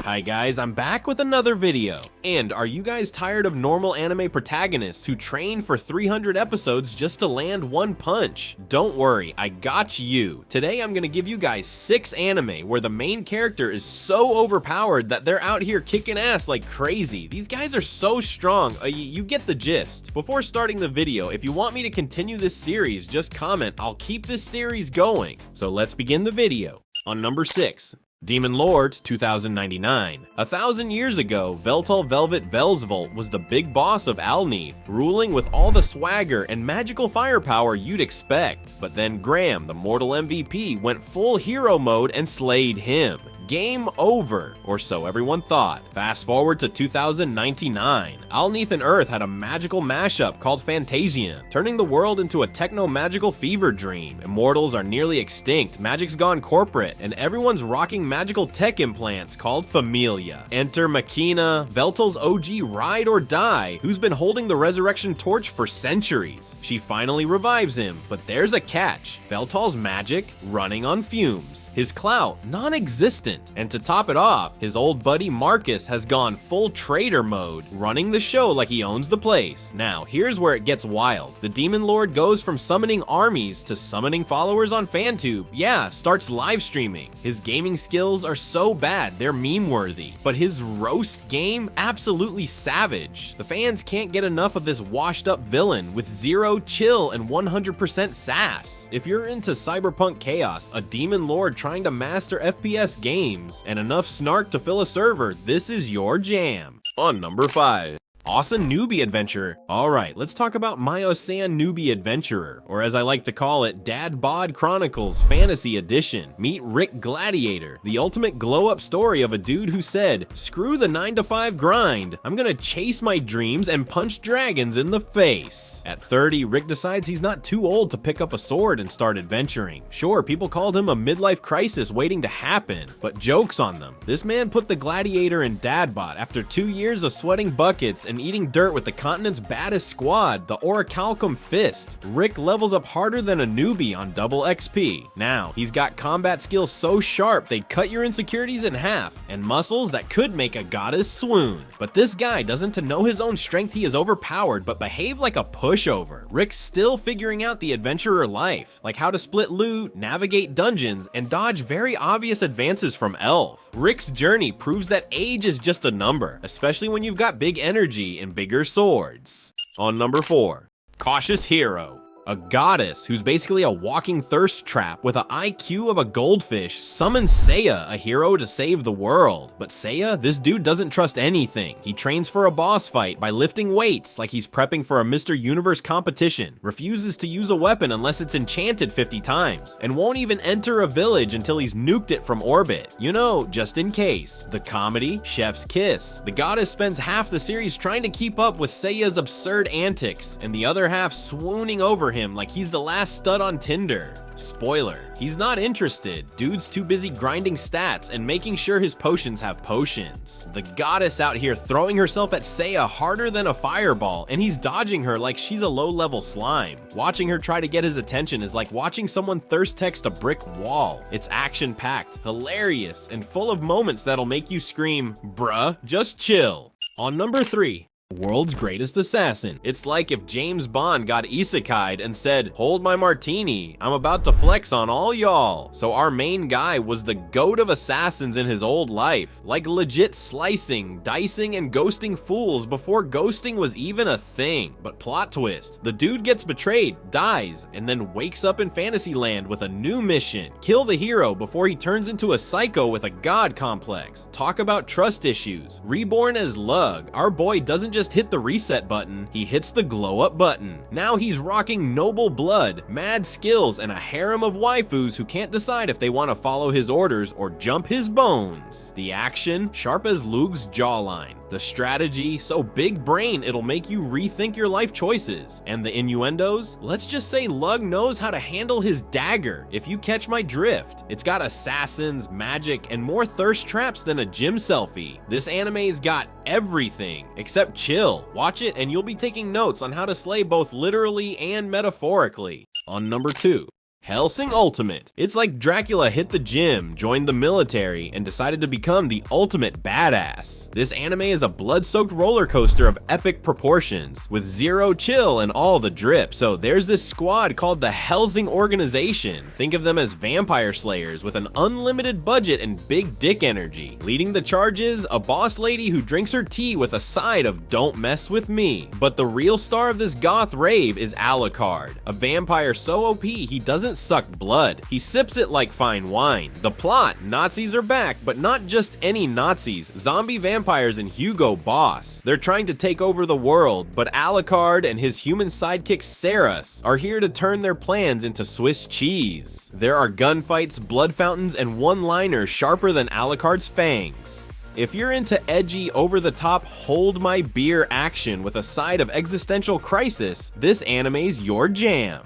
Hi guys, I'm back with another video. And are you guys tired of normal anime protagonists who train for 300 episodes just to land one punch? Don't worry, I got you. Today I'm gonna give you guys 6 anime where the main character is so overpowered that they're out here kicking ass like crazy. These guys are so strong, you get the gist. Before starting the video, if you want me to continue this series, just comment. I'll keep this series going. So let's begin the video. On number 6. Demon Lord 2099. 1,000 years ago, Veltal Velvet Velsvolt was the big boss of Alneath, ruling with all the swagger and magical firepower you'd expect. But then Graham, the mortal MVP, went full hero mode and slayed him. Game over, or so everyone thought. Fast forward to 2099. Alneath and Earth had a magical mashup called Fantasia, turning the world into a techno-magical fever dream. Immortals are nearly extinct, magic's gone corporate, and everyone's rocking magical tech implants called Familia. Enter Makina, Veltal's OG ride or die, who's been holding the resurrection torch for centuries. She finally revives him, but there's a catch. Veltal's magic running on fumes. His clout non-existent. And to top it off, his old buddy Marcus has gone full trader mode, running the show like he owns the place. Now, here's where it gets wild. The Demon Lord goes from summoning armies to summoning followers on FanTube. Yeah, starts live streaming. His gaming skills are so bad, they're meme-worthy. But his roast game, absolutely savage. The fans can't get enough of this washed-up villain with zero chill and 100% sass. If you're into cyberpunk chaos, a Demon Lord trying to master FPS games, and enough snark to fill a server, this is your jam. On number 5. Ossan Newbie Adventurer. Alright, let's talk about my Ossan Newbie Adventurer, or as I like to call it, Dad Bod Chronicles Fantasy Edition. Meet Rick Gladiator, the ultimate glow-up story of a dude who said, screw the 9-to-5 grind, I'm gonna chase my dreams and punch dragons in the face. At 30, Rick decides he's not too old to pick up a sword and start adventuring. Sure, people called him a midlife crisis waiting to happen, but joke's on them. This man put the Gladiator in Dad Bod after 2 years of sweating buckets and eating dirt with the continent's baddest squad, the Orichalcum Fist. Rick levels up harder than a newbie on double XP. Now, he's got combat skills so sharp they'd cut your insecurities in half, and muscles that could make a goddess swoon. But this guy doesn't to know his own strength he is overpowered, but behave like a pushover. Rick's still figuring out the adventurer life, like how to split loot, navigate dungeons, and dodge very obvious advances from Elf. Rick's journey proves that age is just a number, especially when you've got big energy and bigger swords. On number 4. Cautious Hero. A goddess who's basically a walking thirst trap with an IQ of a goldfish summons Seiya, a hero to save the world. But Seiya, this dude doesn't trust anything. He trains for a boss fight by lifting weights like he's prepping for a Mr. Universe competition, refuses to use a weapon unless it's enchanted 50 times, and won't even enter a village until he's nuked it from orbit. You know, just in case. The comedy, Chef's Kiss. The goddess spends half the series trying to keep up with Seiya's absurd antics, and the other half swooning over him like he's the last stud on Tinder. Spoiler, he's not interested. Dude's too busy grinding stats and making sure his potions have potions. The goddess out here throwing herself at Seiya harder than a fireball, and he's dodging her like she's a low-level slime. Watching her try to get his attention is like watching someone thirst text a brick wall. It's action-packed, hilarious, and full of moments that'll make you scream, bruh, just chill. On number 3. World's Greatest Assassin. It's like if James Bond got isekai'd and said, hold my martini, I'm about to flex on all y'all. So our main guy was the goat of assassins in his old life, like legit slicing, dicing, and ghosting fools before ghosting was even a thing. But plot twist, the dude gets betrayed, dies, and then wakes up in Fantasyland with a new mission. Kill the hero before he turns into a psycho with a god complex. Talk about trust issues. Reborn as Lug, our boy doesn't just hit the reset button, he hits the glow up button. Now he's rocking noble blood, mad skills, and a harem of waifus who can't decide if they want to follow his orders or jump his bones. The action, sharp as Lug's jawline. The strategy, so big brain it'll make you rethink your life choices. And the innuendos? Let's just say Lug knows how to handle his dagger, if you catch my drift. It's got assassins, magic, and more thirst traps than a gym selfie. This anime's got everything, except chill. Watch it and you'll be taking notes on how to slay both literally and metaphorically. On number 2. Hellsing Ultimate. It's like Dracula hit the gym, joined the military, and decided to become the ultimate badass. This anime is a blood-soaked roller coaster of epic proportions, with zero chill and all the drip. So there's this squad called the Hellsing Organization. Think of them as vampire slayers with an unlimited budget and big dick energy. Leading the charge is a boss lady who drinks her tea with a side of "don't mess with me." But the real star of this goth rave is Alucard, a vampire so OP he doesn't suck blood. He sips it like fine wine. The plot: Nazis are back, but not just any Nazis, zombie vampires and Hugo Boss. They're trying to take over the world, but Alucard and his human sidekick Ceras are here to turn their plans into Swiss cheese. There are gunfights, blood fountains, and one-liners sharper than Alucard's fangs. If you're into edgy, over-the-top, hold my beer action with a side of existential crisis, this anime's your jam.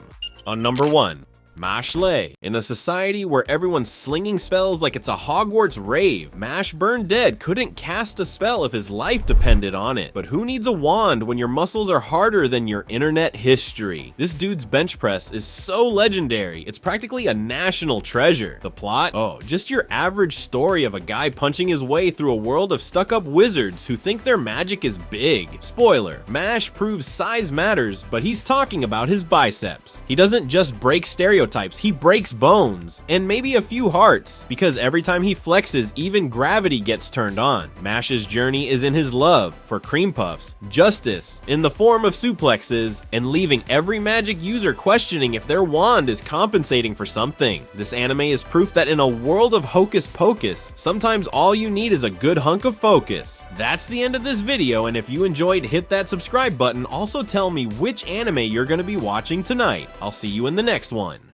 On number 1, Mashle. In a society where everyone's slinging spells like it's a Hogwarts rave, Mash Burn Dead couldn't cast a spell if his life depended on it. But who needs a wand when your muscles are harder than your internet history? This dude's bench press is so legendary, it's practically a national treasure. The plot? Oh, just your average story of a guy punching his way through a world of stuck-up wizards who think their magic is big. Spoiler, Mash proves size matters, but he's talking about his biceps. He doesn't just break stereotypes, he breaks bones, and maybe a few hearts, because every time he flexes, even gravity gets turned on. Mash's journey is in his love for cream puffs, justice in the form of suplexes, and leaving every magic user questioning if their wand is compensating for something. This anime is proof that in a world of hocus pocus, sometimes all you need is a good hunk of focus. That's the end of this video, and if you enjoyed, hit that subscribe button. Also tell me which anime you're going to be watching tonight. I'll see you in the next one.